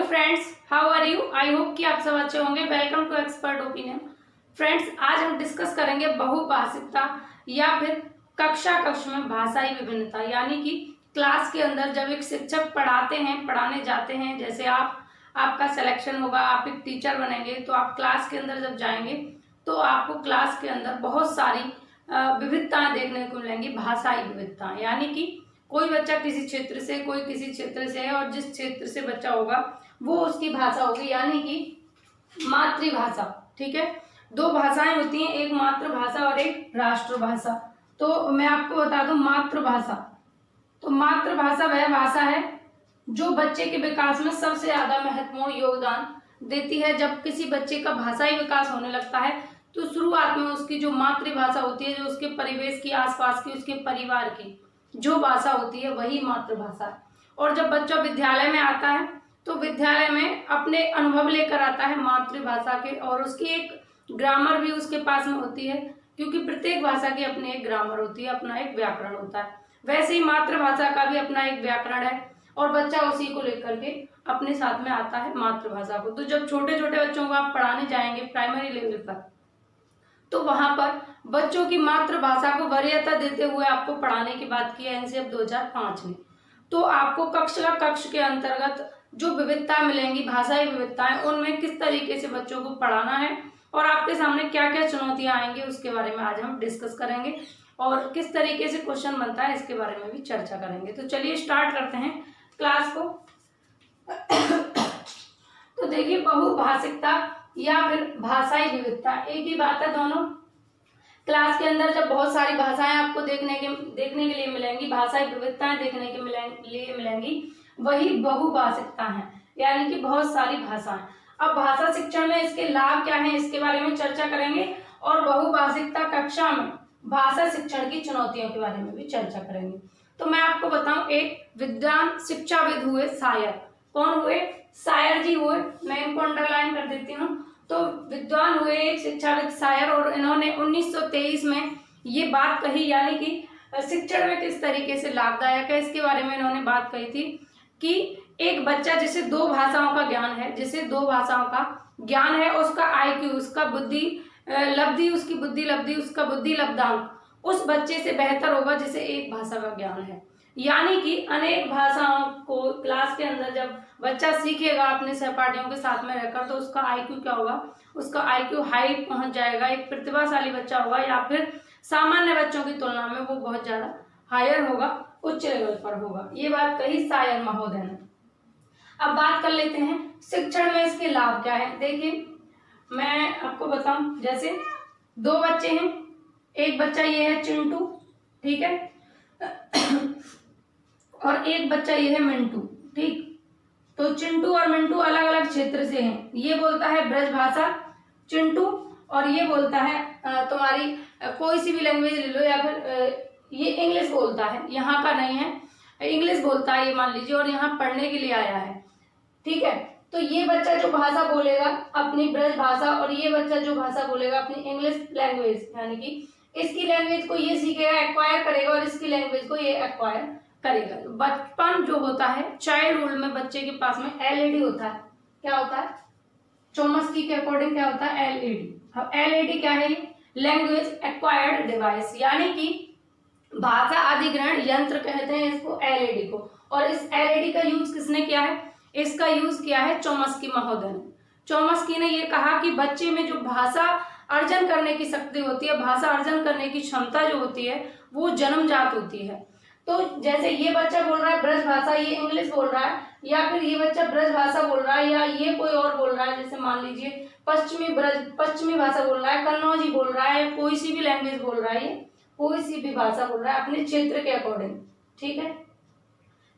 Friends, how are you? I hope कि आप सब अच्छे होंगे। Welcome to Expert Opinion. Friends, आज हम डिस्कस करेंगे बहुभाषिकता या फिर कक्षा कक्ष में भाषाई विभिन्नता, यानी कि क्लास के अंदर जब एक शिक्षक पढ़ाते हैं, पढ़ाने जाते हैं, जैसे आपका सिलेक्शन होगा, आप एक टीचर बनेंगे, तो आप क्लास के अंदर जब जाएंगे तो आपको क्लास के अंदर बहुत सारी विविधताएं देखने को मिलेंगी। भाषाई विविधताएं यानी कि कोई बच्चा किसी क्षेत्र से, कोई किसी क्षेत्र से है, और जिस क्षेत्र से बच्चा होगा वो उसकी भाषा होगी, यानी कि मातृभाषा। ठीक है, दो भाषाएं होती हैं, एक मातृभाषा और एक राष्ट्रभाषा। तो मैं आपको बता दूं, मातृभाषा, तो मातृभाषा वह भाषा है जो बच्चे के विकास में सबसे ज्यादा महत्वपूर्ण योगदान देती है। जब किसी बच्चे का भाषाई विकास होने लगता है तो शुरुआत में उसकी जो मातृभाषा होती है, जो उसके परिवेश की, आसपास की, उसके परिवार की जो भाषा होती है, वही मातृभाषा है। और जब बच्चा विद्यालय में आता है तो विद्यालय में अपने अनुभव लेकर आता है मातृभाषा के, और उसकी एक ग्रामर भी उसके पास में होती है, क्योंकि प्रत्येक भाषा की अपनी एक ग्रामर होती है, अपना एक व्याकरण होता है। वैसे ही मातृभाषा का भी अपना एक व्याकरण है, और बच्चा उसी को लेकर के अपने साथ में आता है मातृभाषा को। तो जब छोटे छोटे बच्चों को आप पढ़ाने जाएंगे प्राइमरी लेवल पर, तो वहां पर बच्चों की मातृभाषा को वरीयता देते हुए आपको पढ़ाने की बात की है एनसीएफ 2005 में। तो आपको कक्ष के अंतर्गत जो विविधता मिलेंगी, भाषाई विविधताएं, उनमें किस तरीके से बच्चों को पढ़ाना है और आपके सामने क्या क्या चुनौतियां आएंगी, उसके बारे में आज हम डिस्कस करेंगे, और किस तरीके से क्वेश्चन बनता है इसके बारे में भी चर्चा करेंगे। तो चलिए स्टार्ट करते हैं क्लास को। तो देखिए, बहुभाषिकता या फिर भाषाई विविधता एक ही बात है। दोनों क्लास के अंदर जब बहुत सारी भाषाएं आपको देखने के लिए मिलेंगी, भाषाई विविधताएं देखने के लिए मिलेंगी, वही बहुभाषिकता है, यानी कि बहुत सारी भाषाएं। अब भाषा शिक्षण में इसके लाभ क्या हैं, इसके बारे में चर्चा करेंगे, और बहुभाषिकता कक्षा में भाषा शिक्षण की चुनौतियों के बारे में भी चर्चा करेंगे। तो मैं आपको बताऊं, एक विद्वान शिक्षाविद हुए शायर, कौन हुए? शायर जी हुए। मैं इनको अंडरलाइन कर देती हूँ। तो विद्वान हुए एक शिक्षाविद शायर, और इन्होंने 1923 में ये बात कही, यानी कि शिक्षण में किस तरीके से लाभदायक है इसके बारे में इन्होंने बात कही थी कि एक बच्चा जिसे दो भाषाओं का ज्ञान है, जिसे दो भाषाओं का ज्ञान है, उसका IQ, उसका बुद्धि लब्धि, उसकी बुद्धि लब्धि, उसका बुद्धि लब्धांक उस बच्चे से बेहतर होगा जिसे एक भाषा का ज्ञान है। यानी कि अनेक भाषाओं को क्लास के अंदर जब बच्चा सीखेगा अपने सहपाठियों के साथ में रहकर, तो उसका IQ क्या होगा? उसका IQ हाई पहुंच जाएगा, एक प्रतिभाशाली बच्चा होगा, या फिर सामान्य बच्चों की तुलना में वो बहुत ज्यादा हायर होगा, उच्च लेवल पर होगा। ये बात कही शायर महोदय ने। अब बात कर लेते हैं शिक्षण में इसके लाभ क्या है। देखिए, मैं आपको बताऊं, जैसे दो बच्चे हैं, एक बच्चा ये है चिंटू, ठीक है, और एक बच्चा ये है मिंटू। ठीक, तो चिंटू और मिंटू अलग अलग क्षेत्र से हैं। ये बोलता है ब्रज भाषा चिंटू, और ये बोलता है तुम्हारी कोई सी भी लैंग्वेज ले लो, या फिर ये इंग्लिश बोलता है, यहाँ का नहीं है, इंग्लिश बोलता है ये मान लीजिए, और यहाँ पढ़ने के लिए आया है। ठीक है, तो ये बच्चा जो भाषा बोलेगा अपनी ब्रज भाषा, और ये बच्चा जो भाषा बोलेगा अपनी इंग्लिश लैंग्वेज, यानी कि इसकी लैंग्वेज को ये सीखेगा, एक्वायर करेगा, और इसकी लैंग्वेज को ये एक्वायर करेगा। बचपन जो होता है, चाइल्डहुड में बच्चे के पास में LED होता है। क्या होता है? चोम्स्की के अकॉर्डिंग क्या होता है? LED। अब LED क्या है? लैंग्वेज एक्वायर्ड डिवाइस, यानी कि भाषा अधिग्रहण यंत्र कहते हैं इसको, LED को। और इस LED का यूज किसने किया है? इसका यूज किया है चोम्स्की महोदय ने। चोम्स्की ने यह कहा कि बच्चे में जो भाषा अर्जन करने की शक्ति होती है, भाषा अर्जन करने की क्षमता जो होती है, वो जन्मजात होती है। तो जैसे ये बच्चा बोल रहा है ब्रज भाषा, ये इंग्लिश बोल रहा है, या फिर ये बच्चा ब्रज भाषा बोल रहा है, या ये कोई और बोल रहा है, जैसे मान लीजिए पश्चिमी भाषा बोल रहा है, कन्नौजी बोल रहा है, या कोई सी भी लैंग्वेज बोल रहा है, कोई सी भी भाषा बोल रहा है अपने क्षेत्र के अकॉर्डिंग। ठीक है,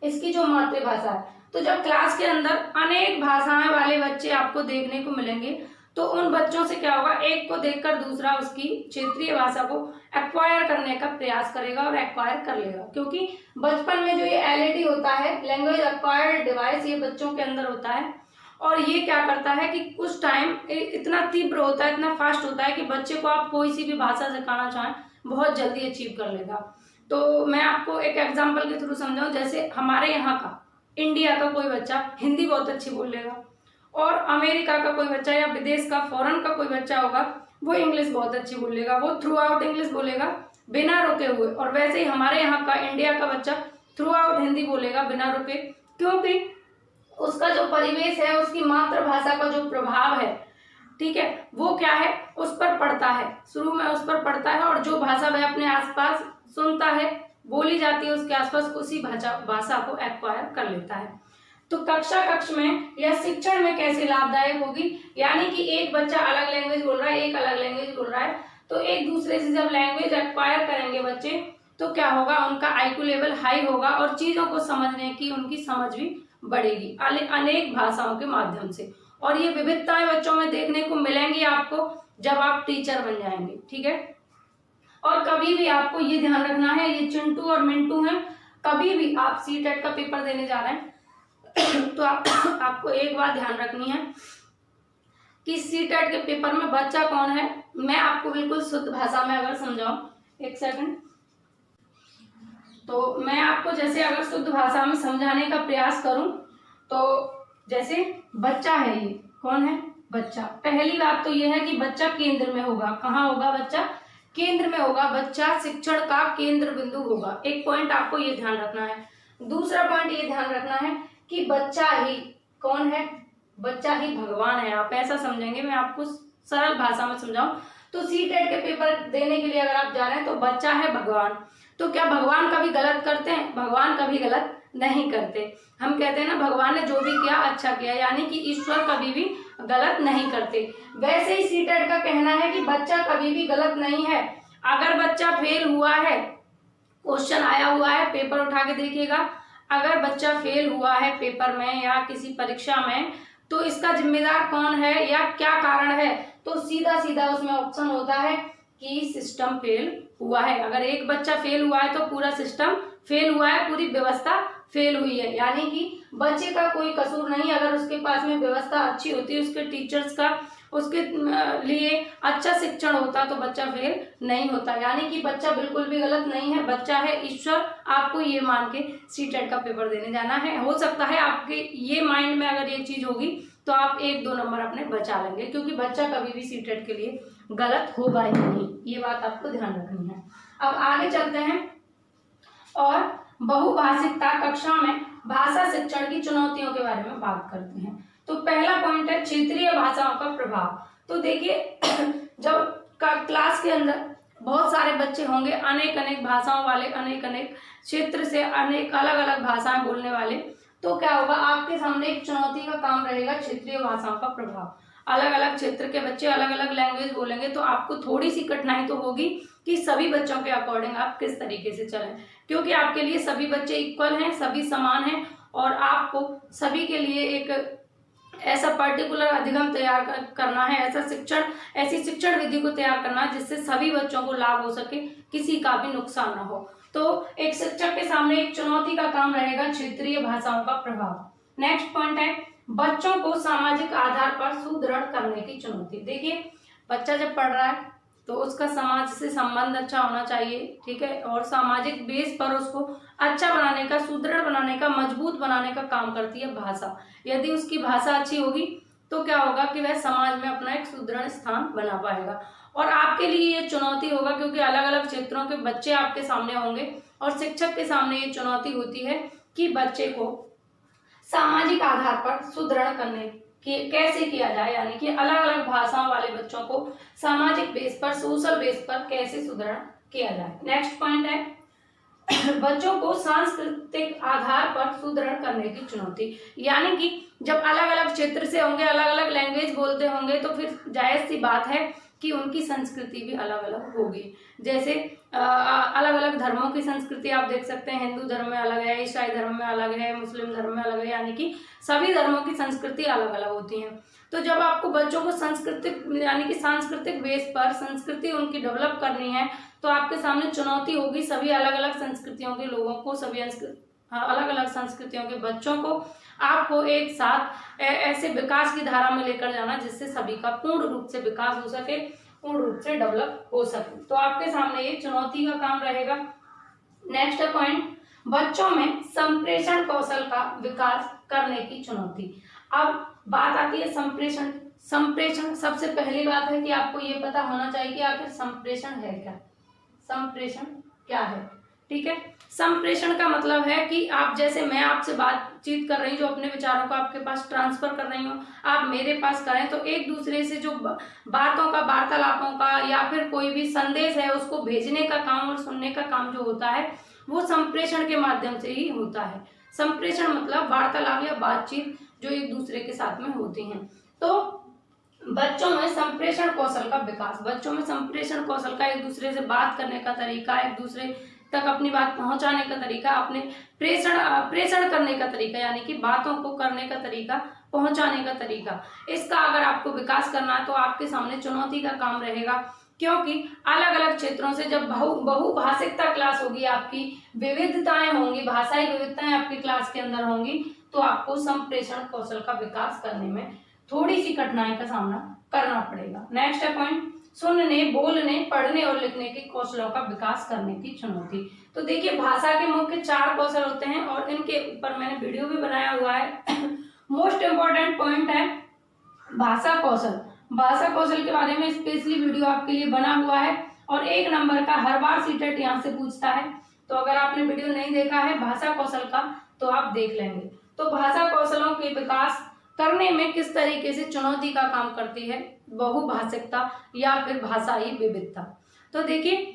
इसकी जो मातृभाषा है। तो जब क्लास के अंदर अनेक भाषाएं वाले बच्चे आपको देखने को मिलेंगे, तो उन बच्चों से क्या होगा? एक को देखकर दूसरा उसकी क्षेत्रीय भाषा को एक्वायर करने का प्रयास करेगा और एक्वायर कर लेगा, क्योंकि बचपन में जो ये LED होता है, लैंग्वेज एक्वायर्ड डिवाइस, ये बच्चों के अंदर होता है, और ये क्या करता है कि कुछ टाइम इतना तीव्र होता है, इतना फास्ट होता है कि बच्चे को आप कोई सी भी भाषा सिखाना चाहें बहुत जल्दी अचीव कर लेगा। तो मैं आपको एक एग्जाम्पल के थ्रू समझाऊं, जैसे हमारे यहाँ का इंडिया का कोई बच्चा हिंदी बहुत अच्छी बोल लेगा, और अमेरिका का कोई बच्चा या विदेश का फॉरेन का कोई बच्चा होगा वो इंग्लिश बहुत अच्छी बोलेगा, वो थ्रू आउट इंग्लिश बोलेगा बिना रुके हुए। और वैसे ही हमारे यहाँ का इंडिया का बच्चा थ्रू आउट हिंदी बोलेगा बिना रुके, क्योंकि उसका जो परिवेश है, उसकी मातृभाषा का जो प्रभाव है, ठीक है, वो क्या है, उस पर पड़ता है, शुरू में उस पर पड़ता है, और जो भाषा वह अपने आसपास सुनता है, बोली जाती है उसके आसपास, उसी भाषा को एक्वायर कर लेता है। तो कक्ष में या शिक्षण में कैसे लाभदायक होगी, यानी कि एक बच्चा अलग लैंग्वेज बोल रहा है, एक अलग लैंग्वेज बोल रहा है, तो एक दूसरे से जब लैंग्वेज एक्वायर करेंगे बच्चे, तो क्या होगा, उनका आईक्यू लेवल हाई होगा और चीजों को समझने की उनकी समझ भी बढ़ेगी अनेक भाषाओं के माध्यम से। और ये विविधताएं बच्चों में देखने को मिलेंगी आपको जब आप टीचर बन जाएंगे, ठीक है। और कभी भी आपको ये ध्यान रखना है, ये चिंटू और मिंटू हैं, कभी भी आप सीटेट का पेपर देने जा रहे हैं तो आपको एक बात ध्यान रखनी है कि सीटेट के पेपर में बच्चा कौन है। मैं आपको बिल्कुल शुद्ध भाषा में अगर समझाऊं, एक सेकंड, तो मैं आपको जैसे अगर शुद्ध भाषा में समझाने का प्रयास करूं, तो जैसे बच्चा है, ये कौन है, बच्चा। पहली बात तो ये है कि बच्चा केंद्र में होगा। कहाँ होगा बच्चा, केंद्र में होगा। बच्चा शिक्षण का केंद्र बिंदु होगा। एक पॉइंट आपको ये ध्यान रखना है। दूसरा पॉइंट ये ध्यान रखना है कि बच्चा ही कौन है, बच्चा ही भगवान है। आप ऐसा समझेंगे, मैं आपको सरल भाषा में समझाऊं तो सीटेट के पेपर देने के लिए अगर आप जा रहे हैं तो बच्चा है भगवान। तो क्या भगवान कभी गलत करते हैं, भगवान कभी गलत नहीं करते। हम कहते हैं ना, भगवान ने जो भी किया अच्छा किया, यानी कि ईश्वर कभी भी गलत नहीं करते। वैसे ही सीटेट का कहना है कि बच्चा कभी भी गलत नहीं है। अगर बच्चा फेल हुआ है, क्वेश्चन आया हुआ है, पेपर उठा के देखिएगा, अगर बच्चा फेल हुआ है पेपर में या किसी परीक्षा में, तो इसका जिम्मेदार कौन है या क्या कारण है, तो सीधा सीधा उसमें ऑप्शन होता है कि सिस्टम फेल हुआ है। अगर एक बच्चा फेल हुआ है तो पूरा सिस्टम फेल हुआ है, पूरी व्यवस्था फेल हुई है, यानी कि बच्चे का कोई कसूर नहीं। अगर उसके पास में व्यवस्था अच्छी होती, उसके टीचर्स का उसके लिए अच्छा शिक्षण होता, तो बच्चा फेल नहीं होता। यानी कि बच्चा बिल्कुल भी गलत नहीं है, बच्चा है ईश्वर। आपको ये मान के सीटेट का पेपर देने जाना है। हो सकता है आपके ये माइंड में अगर ये चीज होगी तो आप 1-2 नंबर अपने बचा लेंगे, क्योंकि बच्चा कभी भी सीटेट के लिए गलत होगा ही नहीं। ये बात आपको ध्यान रखनी है। अब आगे चलते हैं और बहुभाषिकता कक्षा में भाषा शिक्षण की चुनौतियों के बारे में बात करते हैं। तो पहला पॉइंट है क्षेत्रीय भाषाओं का प्रभाव। तो देखिए, जब क्लास के अंदर बहुत सारे बच्चे होंगे, अनेक भाषाओं वाले, अनेक क्षेत्र से अनेक अलग अलग भाषाएं बोलने वाले, तो क्या होगा, आपके सामने एक चुनौती का काम रहेगा क्षेत्रीय भाषाओं का प्रभाव। अलग अलग क्षेत्र के बच्चे अलग अलग लैंग्वेज बोलेंगे, तो आपको थोड़ी सी कठिनाई तो होगी कि सभी बच्चों के अकॉर्डिंग आप किस तरीके से चलें, क्योंकि आपके लिए सभी बच्चे इक्वल हैं, सभी समान हैं, और आपको सभी के लिए एक ऐसा पर्टिकुलर अधिगम तैयार करना है, ऐसी शिक्षण विधि को तैयार करना है जिससे सभी बच्चों को लाभ हो सके, किसी का भी नुकसान ना हो। तो एक शिक्षक के सामने एक चुनौती का काम रहेगा क्षेत्रीय भाषाओं का प्रभाव। नेक्स्ट पॉइंट है बच्चों को सामाजिक आधार पर सुदृढ़ करने की चुनौती। देखिए, बच्चा जब पढ़ रहा है तो उसका समाज से संबंध अच्छा होना चाहिए, ठीक है, और सामाजिक बेस पर उसको अच्छा बनाने का, सुदृढ़ बनाने का, मजबूत बनाने का काम करती है भाषा। यदि उसकी भाषा अच्छी होगी तो क्या होगा कि वह समाज में अपना एक सुदृढ़ स्थान बना पाएगा। और आपके लिए ये चुनौती होगा क्योंकि अलग अलग क्षेत्रों के बच्चे आपके सामने होंगे, और शिक्षक के सामने ये चुनौती होती है कि बच्चे को सामाजिक आधार पर सुदृढ़ करने कि कैसे किया जाए, यानी कि अलग अलग भाषाओं वाले बच्चों को सामाजिक बेस पर, सोशल बेस पर कैसे सुदृढ़ किया जाए। नेक्स्ट पॉइंट है बच्चों को सांस्कृतिक आधार पर सुदृढ़ करने की चुनौती। यानी कि जब अलग अलग क्षेत्र से होंगे, अलग अलग लैंग्वेज बोलते होंगे, तो फिर जायज सी बात है कि उनकी संस्कृति भी अलग अलग होगी। जैसे अलग अलग धर्मों की संस्कृति आप देख सकते हैं, हिंदू धर्म में अलग है, ईसाई धर्म में अलग है, मुस्लिम धर्म में अलग है, यानी कि सभी धर्मों की संस्कृति अलग अलग होती है। तो जब आपको बच्चों को सांस्कृतिक यानी कि सांस्कृतिक बेस पर संस्कृति उनकी डेवलप करनी है, तो आपके सामने चुनौती होगी सभी अलग अलग संस्कृतियों के लोगों को, सभी अलग अलग संस्कृतियों के बच्चों को आपको एक साथ ऐसे विकास की धारा में लेकर जाना जिससे सभी का पूर्ण रूप से विकास हो सके, पूर्ण रूप से डेवलप हो सके। तो आपके सामने ये चुनौती का काम रहेगा। नेक्स्ट पॉइंट, बच्चों में संप्रेषण कौशल का विकास करने की चुनौती। अब बात आती है संप्रेषण। संप्रेषण, सबसे पहली बात है कि आपको ये पता होना चाहिए कि आखिर संप्रेषण है क्या। संप्रेषण क्या है, ठीक है। संप्रेषण का मतलब है कि आप, जैसे मैं आपसे बातचीत कर रही हूँ, जो अपने विचारों को आपके पास ट्रांसफर कर रही हूँ, आप मेरे पास करें, तो एक दूसरे से जो बातों का, वार्तालापों का या फिर कोई भी संदेश है उसको भेजने का काम और सुनने का काम जो होता है वो संप्रेषण के माध्यम से ही होता है। संप्रेषण मतलब वार्तालाप या बातचीत जो एक दूसरे के साथ में होती है। तो बच्चों में संप्रेषण कौशल का विकास, बच्चों में संप्रेषण कौशल का, एक दूसरे से बात करने का तरीका, एक दूसरे तक अपनी बात पहुंचाने का तरीका, अपने प्रेषण करने का तरीका, यानी कि बातों को करने का तरीका, पहुंचाने का तरीका, इसका अगर आपको विकास करना है तो आपके सामने चुनौती का काम रहेगा। क्योंकि अलग अलग क्षेत्रों से जब बहुभाषिकता क्लास होगी, आपकी विविधताएं होंगी, भाषाई विविधताएं आपकी क्लास के अंदर होंगी, तो आपको संप्रेषण कौशल का विकास करने में थोड़ी सी कठिनाई का सामना करना पड़ेगा। नेक्स्ट है पॉइंट, सुनने, बोलने, पढ़ने और लिखने के कौशलों का विकास करने की चुनौती। तो देखिए, भाषा के मुख्य 4 कौशल होते हैं और इनके ऊपर मैंने वीडियो भी बनाया हुआ है। मोस्ट इंपॉर्टेंट पॉइंट है भाषा कौशल। भाषा कौशल के बारे में स्पेशली वीडियो आपके लिए बना हुआ है और 1 नंबर का हर बार सीटेट यहाँ से पूछता है। तो अगर आपने वीडियो नहीं देखा है भाषा कौशल का तो आप देख लेंगे। तो भाषा कौशलों के विकास करने में किस तरीके से चुनौती का काम करती है बहुभाषिकता या फिर भाषाई विविधता। तो देखिए,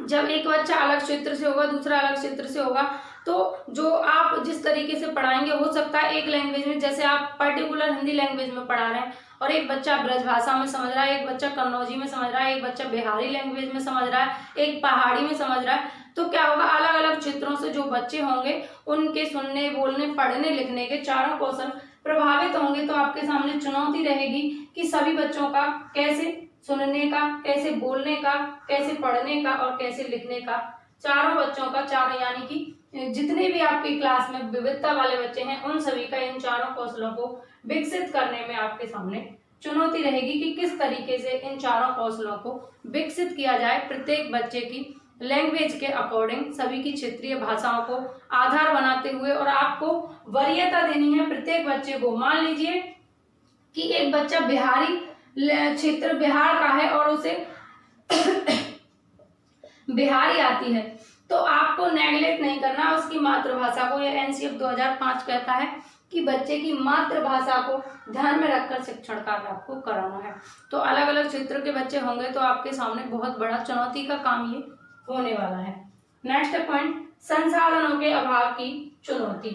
जब एक बच्चा अलग क्षेत्र से होगा, दूसरा अलग क्षेत्र से होगा, तो जो आप जिस तरीके से पढ़ाएंगे, हो सकता है एक लैंग्वेज में, जैसे आप पर्टिकुलर हिंदी लैंग्वेज में पढ़ा रहे हैं और एक बच्चा ब्रजभाषा में समझ रहा है, एक बच्चा कन्नौजी में समझ रहा है, एक बच्चा बिहारी लैंग्वेज में समझ रहा है, एक पहाड़ी में समझ रहा है, तो क्या होगा, अलग अलग क्षेत्रों से जो बच्चे होंगे उनके सुनने, बोलने, पढ़ने, लिखने के चारों कौशल प्रभावित होंगे। तो आपके सामने चुनौती रहेगी कि सभी बच्चों का कैसे सुनने का, कैसे बोलने का, कैसे पढ़ने का और कैसे लिखने का, चारों बच्चों का, चारों यानी कि जितने भी आपकी क्लास में विविधता वाले बच्चे हैं उन सभी का इन चारों कौशलों को विकसित करने में आपके सामने चुनौती रहेगी कि किस तरीके से इन चारों कौशलों को विकसित किया जाए। प्रत्येक बच्चे की लैंग्वेज के अकॉर्डिंग, सभी की क्षेत्रीय भाषाओं को आधार बनाते हुए, और आपको वरीयता देनी है प्रत्येक बच्चे को। मान लीजिए कि एक बच्चा बिहारी क्षेत्र, बिहार का है और उसे बिहारी आती है, तो आपको नेग्लेक्ट नहीं करना उसकी मातृभाषा को। यह एनसीएफ 2005 कहता है कि बच्चे की मातृभाषा को ध्यान में रखकर शिक्षण कार्य आपको कराना है। तो अलग अलग क्षेत्र के बच्चे होंगे तो आपके सामने बहुत बड़ा चुनौती का काम ये होने वाला है। नेक्स्ट पॉइंट, संसाधनों के अभाव की चुनौती।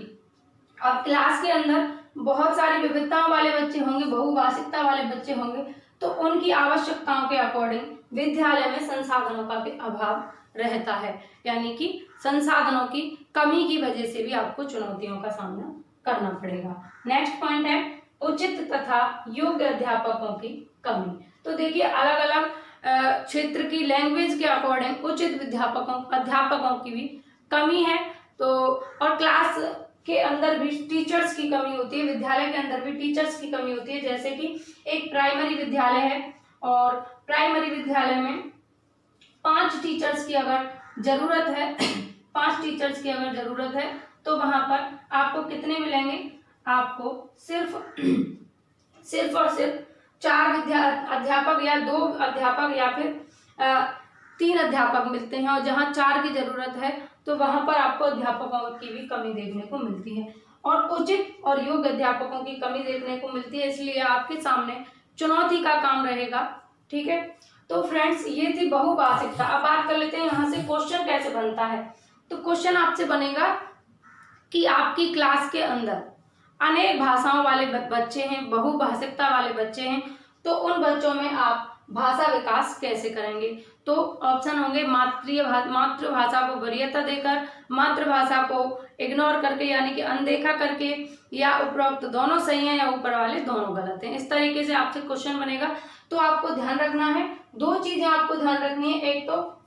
अब क्लास के अंदर बहुत सारी विविधताओं वाले बच्चे होंगे, बहुभाषिकता वाले बच्चे होंगे, तो उनकी आवश्यकताओं के अकॉर्डिंग विद्यालय में संसाधनों का भी अभाव रहता है, यानी कि संसाधनों की कमी की वजह से भी आपको चुनौतियों का सामना करना पड़ेगा। नेक्स्ट पॉइंट है उचित तथा योग्य अध्यापकों की कमी। तो देखिए, अलग अलग क्षेत्र की लैंग्वेज के अकॉर्डिंग उचित अध्यापकों की भी कमी है। तो और क्लास के अंदर भी टीचर्स की कमी होती है, विद्यालय के अंदर भी टीचर्स की कमी होती है। जैसे कि एक प्राइमरी विद्यालय है और प्राइमरी विद्यालय में 5 टीचर्स की अगर जरूरत है 5 टीचर्स की अगर जरूरत है तो वहां पर आपको कितने मिलेंगे, आपको सिर्फ और सिर्फ 4 अध्यापक या 2 अध्यापक या फिर 3 अध्यापक मिलते हैं। और जहां 4 की जरूरत है तो वहां पर आपको अध्यापकों की भी कमी देखने को मिलती है और उचित और योग्य अध्यापकों की कमी देखने को मिलती है। इसलिए आपके सामने चुनौती का काम रहेगा, ठीक है। तो फ्रेंड्स, ये थी बहुभाषिकता। अब बात कर लेते हैं यहाँ से क्वेश्चन कैसे बनता है। तो क्वेश्चन आपसे बनेगा कि आपकी क्लास के अंदर अनेक भाषाओं वाले बच्चे हैं, बहुभाषिकता वाले बच्चे हैं, तो उन बच्चों में आप भाषा विकास कैसे करेंगे। तो ऑप्शन होंगे मातृभाषा को वरीयता देकर, मातृभाषा को इग्नोर करके यानी कि अनदेखा करके, या उपरोक्त दोनों सही है या ऊपर वाले दोनों गलत हैं। इस तरीके से आपसे क्वेश्चन बनेगा। तो आपको ध्यान रखना है, 2 चीजें आपको ध्यान रखनी है। एक तो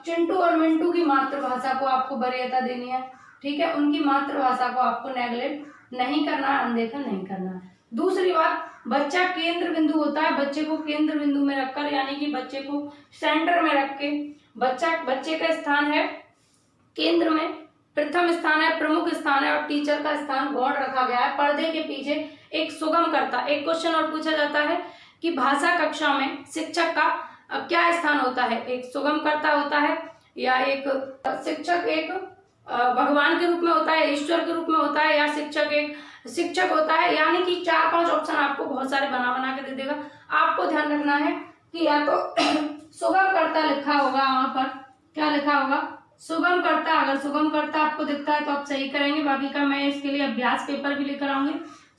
चिंटू और मिंटू की मातृभाषा को आपको वरीयता देनी है, ठीक है, उनकी मातृभाषा को आपको नेग्लेक्ट नहीं करना, अनदेखा नहीं करना। दूसरी बात, बच्चा केंद्र बिंदु होता है, बच्चे को केंद्र बिंदु में रखकर यानी कि बच्चे को सेंटर में रख के, बच्चे का स्थान है केंद्र में, प्रथम स्थान है, प्रमुख स्थान है और टीचर का स्थान गौण रखा गया है। पर्दे के पीछे एक सुगमकर्ता। एक क्वेश्चन और पूछा जाता है कि भाषा कक्षा में शिक्षक का क्या स्थान होता है? एक सुगमकर्ता होता है, या एक शिक्षक एक भगवान के रूप में होता है, ईश्वर के रूप में होता है, या शिक्षक एक शिक्षक होता है। यानी कि 4-5 ऑप्शन आपको बहुत सारे बना के दे देगा। आपको ध्यान रखना है कि या तो सुगमकर्ता लिखा होगा, वहां पर क्या लिखा होगा? सुगमकर्ता। अगर सुगमकर्ता आपको दिखता है तो आप सही करेंगे, बाकी का मैं इसके लिए अभ्यास पेपर भी लेकर आऊंगी।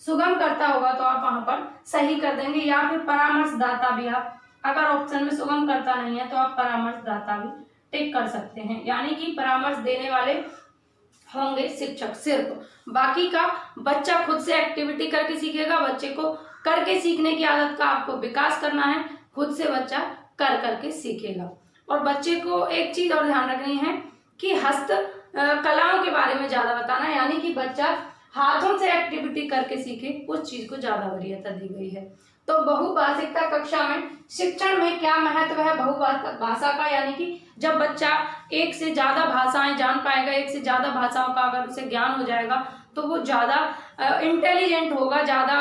सुगमकर्ता होगा तो आप वहां पर सही कर देंगे, या फिर परामर्शदाता भी। आप अगर ऑप्शन में सुगमकर्ता नहीं है तो आप परामर्शदाता भी टिक कर सकते हैं, यानी कि परामर्श देने वाले होंगे शिक्षक सिर्फ। बाकी का बच्चा खुद से एक्टिविटी करके सीखेगा। बच्चे को करके सीखने की आदत का आपको विकास करना है, खुद से बच्चा कर करके सीखेगा। और बच्चे को एक चीज और ध्यान रखनी है कि हस्त कलाओं के बारे में ज्यादा बताना है, यानी कि बच्चा हाथों से एक्टिविटी करके सीखे, उस चीज को ज्यादा वरीयता दी गई है। तो बहुभाषिकता कक्षा में शिक्षण में क्या महत्व है बहुभाषा का? यानी कि जब बच्चा एक से ज्यादा भाषाएं जान पाएगा, एक से ज्यादा भाषाओं का अगर उसे ज्ञान हो जाएगा तो वो ज्यादा इंटेलिजेंट होगा, ज्यादा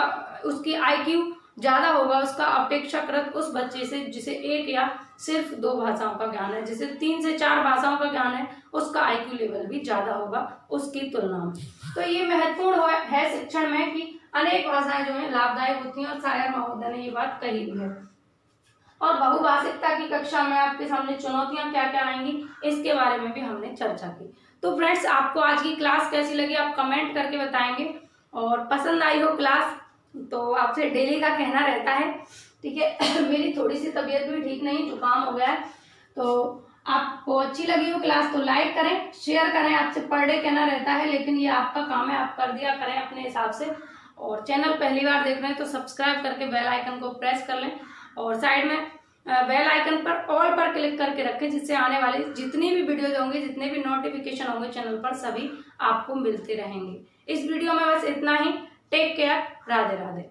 उसकी IQ ज्यादा होगा उसका अपेक्षाकृत उस बच्चे से जिसे एक या सिर्फ 2 भाषाओं का ज्ञान है। जिसे 3 से 4 भाषाओं का ज्ञान है उसका IQ लेवल भी ज्यादा होगा उसकी तुलना में। तो ये महत्वपूर्ण है शिक्षण में कि अनेक भाषाएं जो है लाभदायक होती हैं, और शायर महोदय ने ये बात कही भी है। और बहुभाषिकता की कक्षा में आपके सामने चुनौतियां क्या क्या आएंगी इसके बारे में भी हमने चर्चा की। तो फ्रेंड्स, आपको आज की क्लास कैसी लगी आप कमेंट करके बताएंगे, और पसंद आई हो क्लास तो आपसे डेली का कहना रहता है, ठीक है। मेरी थोड़ी सी तबीयत भी ठीक नहीं, जुकाम हो गया है, तो आपको अच्छी लगी हो क्लास तो लाइक करें, शेयर करें। आपसे पर डे कहना रहता है, लेकिन ये आपका काम है, आप कर दिया करें अपने हिसाब से। और चैनल पहली बार देख रहे हैं तो सब्सक्राइब करके बेल आइकन को प्रेस कर लें, और साइड में बेल आइकन पर ऑल पर क्लिक करके रखें, जिससे आने वाली जितनी भी वीडियोज होंगे, जितने भी नोटिफिकेशन होंगे चैनल पर, सभी आपको मिलते रहेंगे। इस वीडियो में बस इतना ही। Take care. राधे राधे।